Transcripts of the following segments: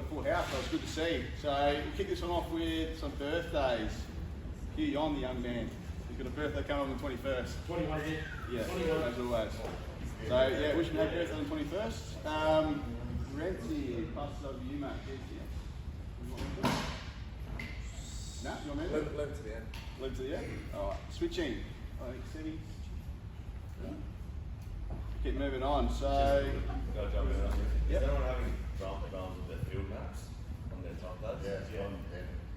a full house, so it's good to see. So we'll kick this one off with some birthdays. Hugh, you're on the young man. He's got a birthday coming on the 21st. 21, yeah. 21. As always. So yeah, wishing happy birthday on the 21st. Renzi, pass it over to you, mate. No, you want me to? Leave it to the end. Leave it to the end? Alright, switching. I think Semi. Keep moving on. So. Go jump in. Yep. Is anyone having problems with their field maps on their top lads?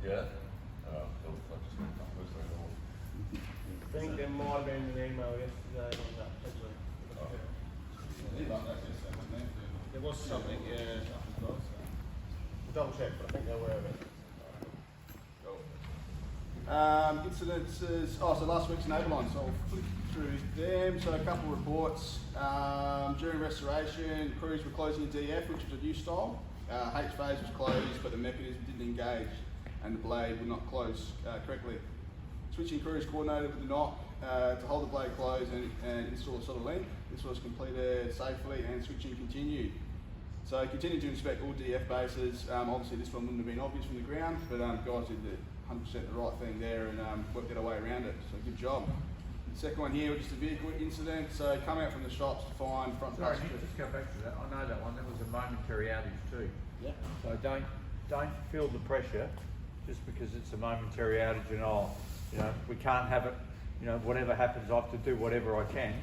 Yeah. Oh, cool. I just got a couple of I think there might have been an email yesterday on that, actually. There was something, yeah. Double check, but I think they're aware of it. Incidences, so last week's neighbour line, so I'll flick through them. So a couple of reports. During restoration, the crews were closing a DF, which was a new style. H phase was closed, but the mechanism didn't engage and the blade would not close correctly. Switching crews coordinated with the knock to hold the blade closed and install a solid link. This was completed safely and switching continued. So continued to inspect all DF bases. Obviously this one wouldn't have been obvious from the ground, but guys did the 100% the right thing there and worked their way around it, so good job. The second one here was just a vehicle incident, so come out from the shops to find front Sorry, passenger. Nick, just go back to that. I know that one, that was a momentary outage too. Yeah. So don't feel the pressure just because it's a momentary outage and we can't have it, whatever happens I have to do whatever I can.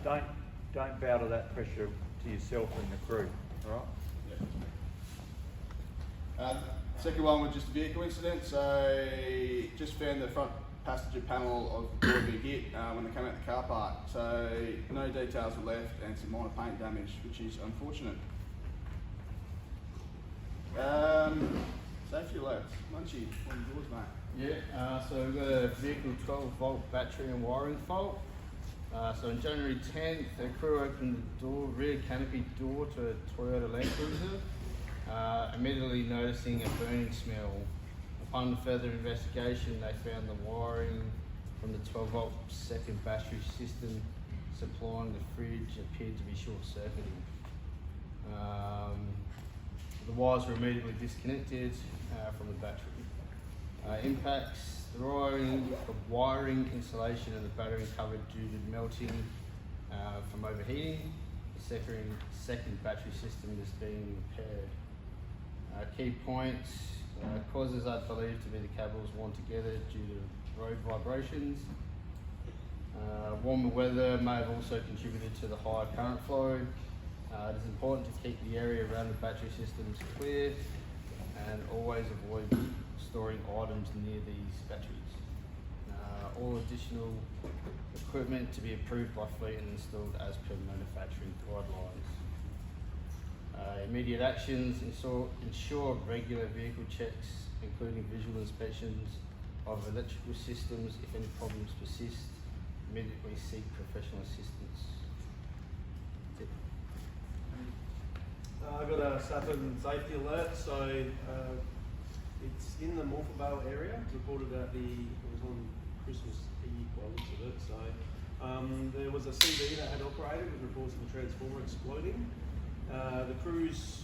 Don't bow to that pressure to yourself and the crew, alright? Yeah. Second one was just a vehicle incident, so just found the front passenger panel of the door being hit when they came out the car park. So no details were left and some minor paint damage, which is unfortunate. Safety alerts. Munchy, on yours, mate. Yeah, so we've got a vehicle 12-volt battery and wiring fault. So on January 10th, the crew opened the rear canopy door to a Toyota Land Cruiser. Immediately noticing a burning smell. Upon further investigation, they found the wiring from the 12-volt second battery system supplying the fridge appeared to be short-circuiting. The wires were immediately disconnected from the battery. Impacts: the wiring insulation and the battery covered due to melting from overheating. The second battery system is being repaired. Key points: causes are believed to be the cables worn together due to road vibrations. Warmer weather may have also contributed to the higher current flow. It is important to keep the area around the battery systems clear and always avoid storing items near these batteries. All additional equipment to be approved by fleet and installed as per manufacturing guidelines. Immediate actions: ensure regular vehicle checks, including visual inspections of electrical systems. If any problems persist, immediately seek professional assistance. I got a Saturn safety alert, so it's in the Morphettvale area. It's reported that it was on Christmas Eve by the looks of it. So there was a CD that had operated with reports of a transformer exploding. The crews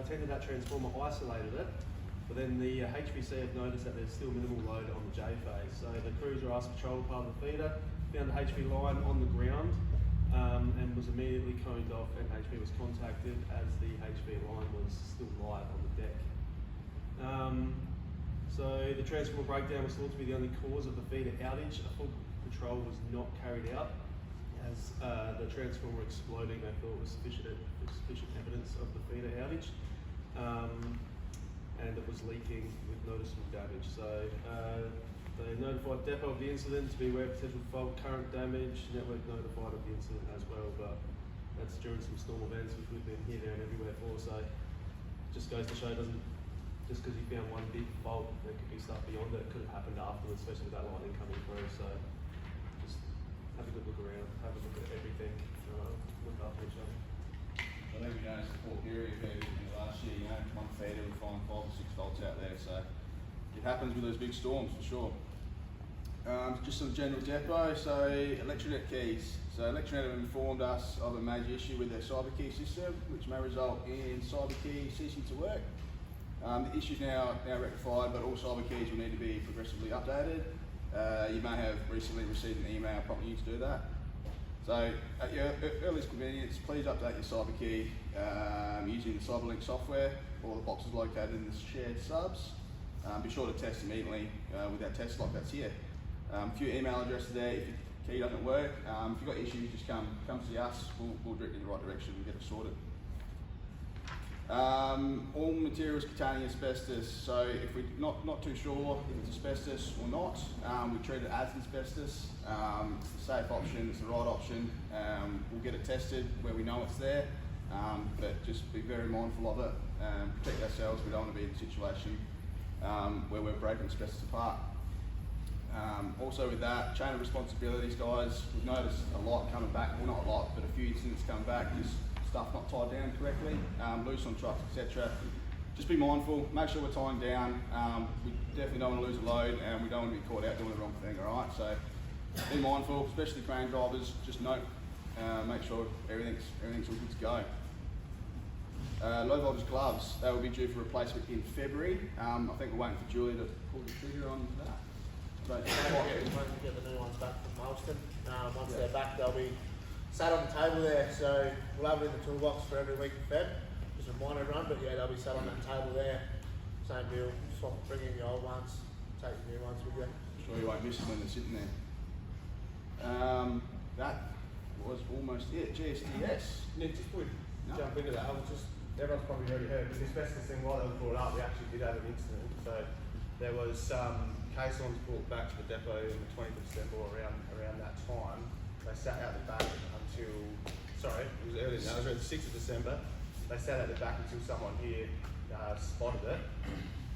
attended that transformer, isolated it, but then the HPC have noticed that there's still minimal load on the J phase. So the crews were asked to patrol part of the feeder, found the HP line on the ground, and was immediately coned off, and HP was contacted as the HP line was still live on the deck. So the transformer breakdown was thought to be the only cause of the feeder outage. A full patrol was not carried out, as the transformer exploding they thought was sufficient evidence of the feeder outage, and it was leaking with noticeable damage. So they notified depot of the incident to be aware of potential fault, current damage. Network notified of the incident as well, but that's during some storm events which we've been here, there and everywhere for. So just goes to show, just because you found one big fault, there could be stuff beyond it. It could have happened afterwards, especially with that lightning coming through. So just have a good look around, have a look at everything, look after each other. I think we noticed the poor period last year, one feeder we find 5 or 6 faults out there, so it happens with those big storms for sure. Just some general depot, so Electronet keys. So Electronet have informed us of a major issue with their cyber key system, which may result in cyber key ceasing to work. The issue's now rectified, but all cyber keys will need to be progressively updated. You may have recently received an email prompting you to do that. So at your earliest convenience, please update your cyber key using the CyberLink software or the boxes located in the shared subs. Be sure to test immediately with that test lock that's here. A few email addresses there if your key doesn't work. If you've got issues, just come see us. We'll direct you in the right direction and get it sorted. All materials containing asbestos. So if we're not too sure if it's asbestos or not, we treat it as asbestos. It's the safe option, it's the right option. We'll get it tested where we know it's there, but just be very mindful of it. Protect ourselves. We don't want to be in a situation where we're breaking asbestos apart. Also with that, chain of responsibilities, guys, we've noticed a lot coming back, well not a lot, but a few incidents coming back, just stuff not tied down correctly, loose on trucks, etc. Just be mindful, make sure we're tying down. We definitely don't want to lose a load and we don't want to be caught out doing the wrong thing, alright? So be mindful, especially crane drivers, just note, make sure everything's all good to go. Low voltage gloves, they will be due for replacement in February. I think we're waiting for Julie to pull the trigger on that. Get the new ones back from Malston. Once they're back, they'll be sat on the table there. So we'll have it in the toolbox for every week in Feb. Just remind everyone, but yeah, they'll be sat on that table there. Same deal. Swap, bring in the old ones, take the new ones with you. Sure you won't miss them when they're sitting there. That was almost it. GSDS. Nick, just before we jump into that, I was just, everyone's probably already heard, but the asbestos thing, while that was brought up, we actually did have an incident. So there was caissons brought back to the depot on the 20th of December, around that time. They sat out the back until, sorry, it was earlier than that, it was around the 6th of December. They sat out the back until someone here spotted it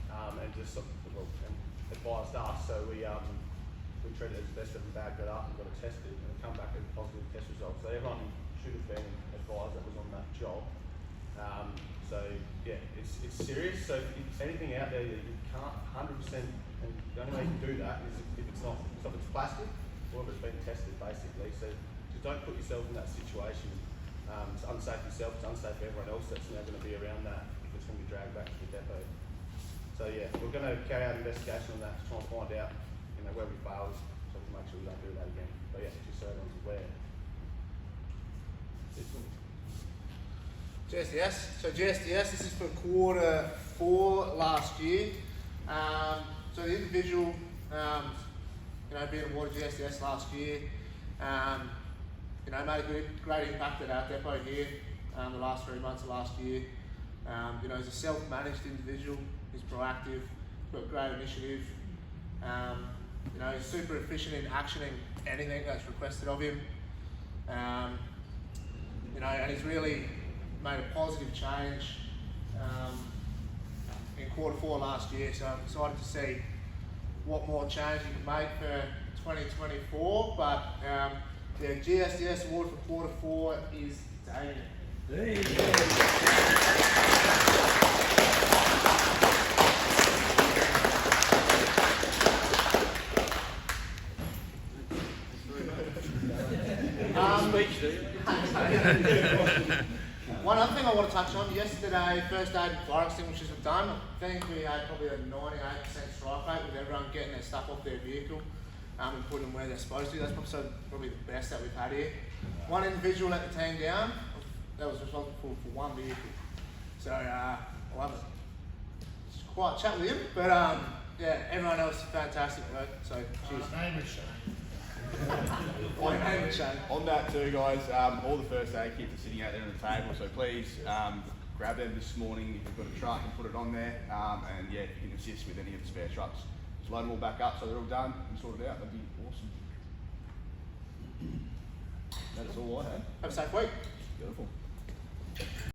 and just advised us. So we treated it as best and bagged it up and got it tested and it come back with positive test results. So everyone should have been advised that was on that job. So yeah, it's serious. So if anything out there that you can't 100%, and the only way you can do that is if it's plastic or if it's been tested basically. So just don't put yourself in that situation. It's unsafe for yourself, it's unsafe for everyone else that's now going to be around that if it's going to be dragged back to the depot. So yeah, we're going to carry out an investigation on that to try and find out, where we failed, so we can make sure we don't do that again. But yeah, just so everyone's aware. GSDS. So GSDS, this is for Q4 last year. So the individual, being awarded GSDS last year, made a great impact at our depot here the last 3 months of last year. He's a self-managed individual, he's proactive, he's got great initiative. He's super efficient in actioning anything that's requested of him. And he's really made a positive change in Q4 last year. So I'm excited to see what more change he can make for 2024. But the GSDS award for Q4 is Damien. One other thing I want to touch on, yesterday, first aid and fire extinguishers were done. I think we had probably a 98% strike rate with everyone getting their stuff off their vehicle and putting them where they're supposed to. That's probably the best that we've had here. One individual let the team down that was responsible for one vehicle. So I'll have a quiet chat with him, but yeah, everyone else did fantastic work. So cheers. On that too, guys, all the first aid kits are sitting out there on the table, so please grab them this morning if you've got a truck and put it on there, and yeah, if you can assist with any of the spare trucks. Just load them all back up so they're all done and sorted out, that'd be awesome. That's all I had. Have a safe week. Beautiful.